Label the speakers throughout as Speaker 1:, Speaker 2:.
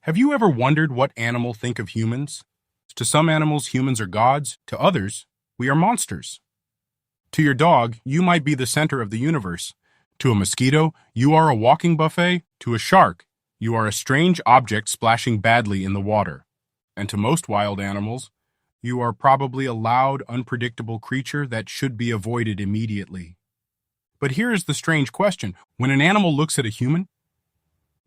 Speaker 1: Have you ever wondered what animal think of humans? To some animals, humans are gods. To others, we are monsters. To your dog, you might be the center of the universe. To a mosquito, you are a walking buffet. To a shark, you are a strange object splashing badly in the water. And to most wild animals, you are probably a loud, unpredictable creature that should be avoided immediately. But here is the strange question. When an animal looks at a human,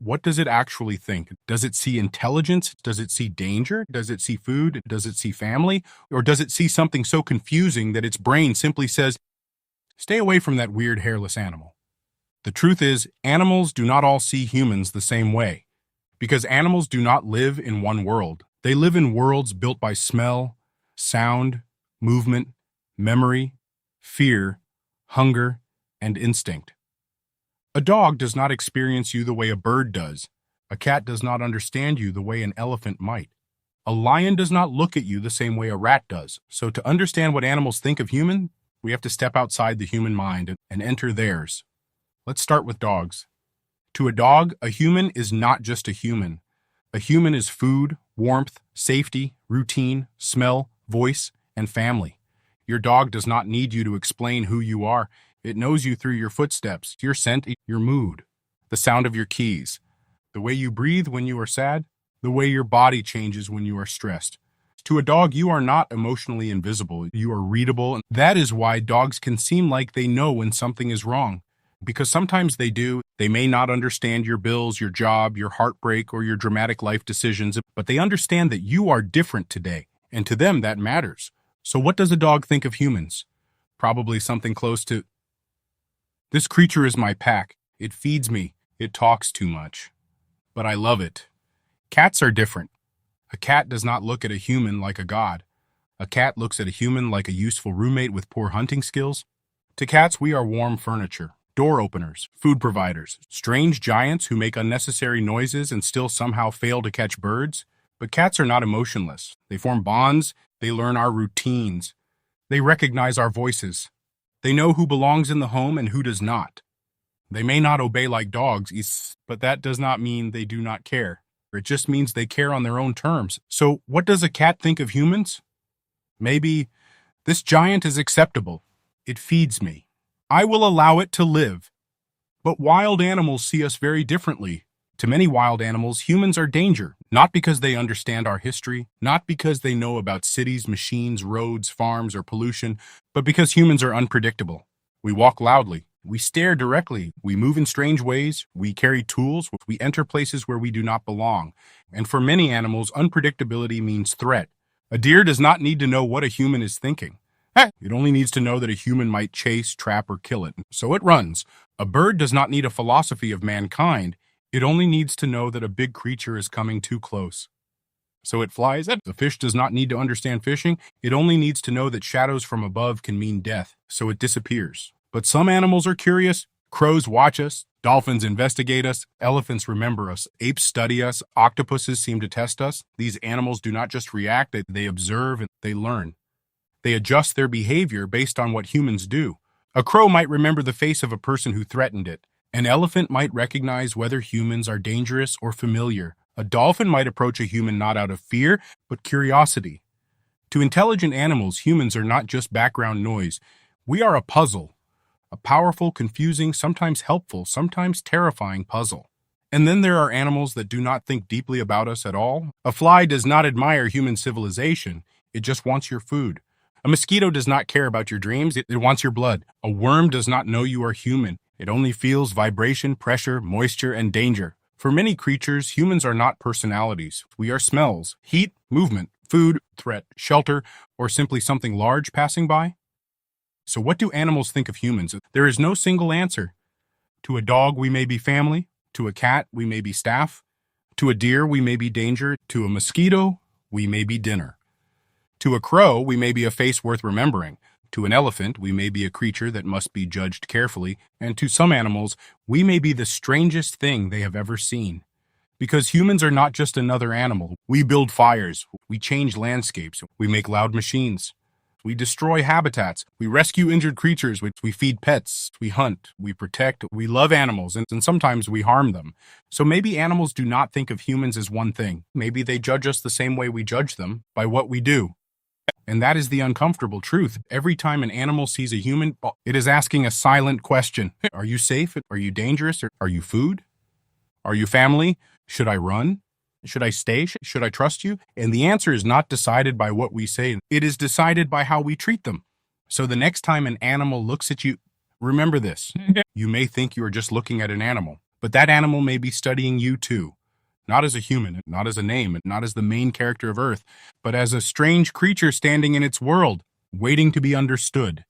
Speaker 1: what does it actually think? Does it see intelligence? Does it see danger? Does it see food? Does it see family? Or does it see something so confusing that its brain simply says, stay away from that weird hairless animal? The truth is, animals do not all see humans the same way, because animals do not live in one world. They live in worlds built by smell, sound, movement, memory, fear, hunger, and instinct. A dog does not experience you the way a bird does. A cat does not understand you the way an elephant might. A lion does not look at you the same way a rat does. So to understand what animals think of humans, we have to step outside the human mind and enter theirs. Let's start with dogs. To a dog, a human is not just a human. A human is food, warmth, safety, routine, smell, voice, and family. Your dog does not need you to explain who you are. It knows you through your footsteps, your scent, your mood, the sound of your keys, the way you breathe when you are sad, the way your body changes when you are stressed. To a dog, you are not emotionally invisible. You are readable. That is why dogs can seem like they know when something is wrong. Because sometimes they do. They may not understand your bills, your job, your heartbreak, or your dramatic life decisions, but they understand that you are different today, and to them that matters. So what does a dog think of humans? Probably something close to, this creature is my pack. It feeds me. It talks too much. But I love it. Cats are different. A cat does not look at a human like a god. A cat looks at a human like a useful roommate with poor hunting skills. To cats, we are warm furniture, door openers, food providers, strange giants who make unnecessary noises and still somehow fail to catch birds. But cats are not emotionless. They form bonds. They learn our routines. They recognize our voices. They know who belongs in the home and who does not. They may not obey like dogs, but that does not mean they do not care. It just means they care on their own terms. So what does a cat think of humans? Maybe, this giant is acceptable. It feeds me. I will allow it to live. But wild animals see us very differently. To many wild animals, humans are danger, not because they understand our history, not because they know about cities, machines, roads, farms, or pollution, but because humans are unpredictable. We walk loudly. We stare directly. We move in strange ways. We carry tools. We enter places where we do not belong. And for many animals, unpredictability means threat. A deer does not need to know what a human is thinking. It only needs to know that a human might chase, trap, or kill it. So it runs. A bird does not need a philosophy of mankind. It only needs to know that a big creature is coming too close. So it flies. The fish does not need to understand fishing. It only needs to know that shadows from above can mean death. So it disappears. But some animals are curious. Crows watch us. Dolphins investigate us. Elephants remember us. Apes study us. Octopuses seem to test us. These animals do not just react. They observe and they learn. They adjust their behavior based on what humans do. A crow might remember the face of a person who threatened it. An elephant might recognize whether humans are dangerous or familiar. A dolphin might approach a human not out of fear, but curiosity. To intelligent animals, humans are not just background noise. We are a puzzle. A powerful, confusing, sometimes helpful, sometimes terrifying puzzle. And then there are animals that do not think deeply about us at all. A fly does not admire human civilization. It just wants your food. A mosquito does not care about your dreams. It wants your blood. A worm does not know you are human. It only feels vibration, pressure, moisture, and danger. For many creatures, humans are not personalities. We are smells, heat, movement, food, threat, shelter, or simply something large passing by. So what do animals think of humans? There is no single answer. To a dog, we may be family. To a cat, we may be staff. To a deer, we may be danger. To a mosquito, we may be dinner. To a crow, we may be a face worth remembering. To an elephant, we may be a creature that must be judged carefully, and to some animals, we may be the strangest thing they have ever seen. Because humans are not just another animal. We build fires, we change landscapes, we make loud machines. We destroy habitats. We rescue injured creatures. We feed pets. We hunt. We protect. We love animals, and sometimes we harm them. So maybe animals do not think of humans as one thing. Maybe they judge us the same way we judge them, by what we do. And that is the uncomfortable truth. Every time an animal sees a human, it is asking a silent question. Are you safe? Are you dangerous? Are you food? Are you family? Should I run? Should I stay? Should I trust you? And the answer is not decided by what we say. It is decided by how we treat them. So the next time an animal looks at you, remember this. You may think you are just looking at an animal, but that animal may be studying you too. Not as a human, not as a name, not as the main character of Earth, but as a strange creature standing in its world, waiting to be understood.